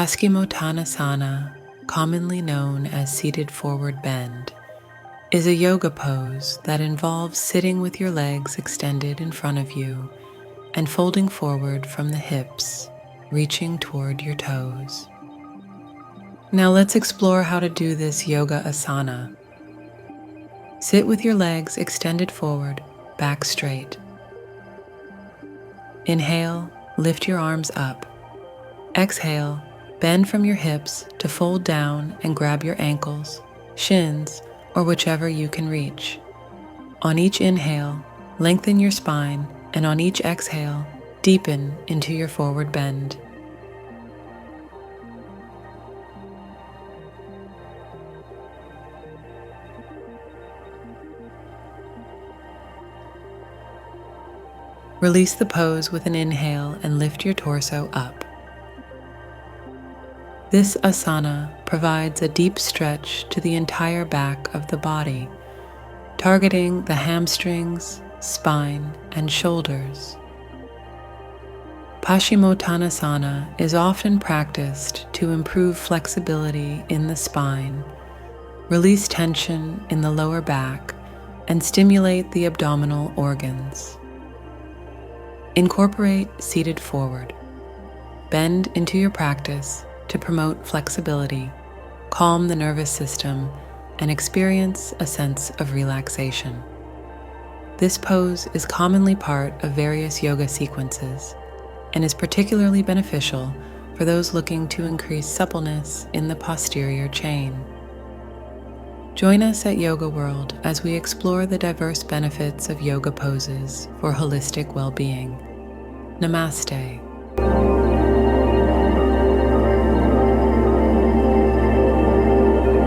Paschimottanasana, commonly known as seated forward bend, is a yoga pose that involves sitting with your legs extended in front of you and folding forward from the hips, reaching toward your toes. Now let's explore how to do this yoga asana. Sit with your legs extended forward, back straight. Inhale, lift your arms up. Exhale, bend from your hips to fold down and grab your ankles, shins, or whichever you can reach. On each inhale, lengthen your spine, and on each exhale, deepen into your forward bend. Release the pose with an inhale and lift your torso up. This asana provides a deep stretch to the entire back of the body, targeting the hamstrings, spine, and shoulders. Paschimottanasana is often practiced to improve flexibility in the spine, release tension in the lower back, and stimulate the abdominal organs. Incorporate seated forward. Bend into your practice to promote flexibility, calm the nervous system, and experience a sense of relaxation. This pose is commonly part of various yoga sequences and is particularly beneficial for those looking to increase suppleness in the posterior chain. Join us at Yoga World as we explore the diverse benefits of yoga poses for holistic well-being. Namaste.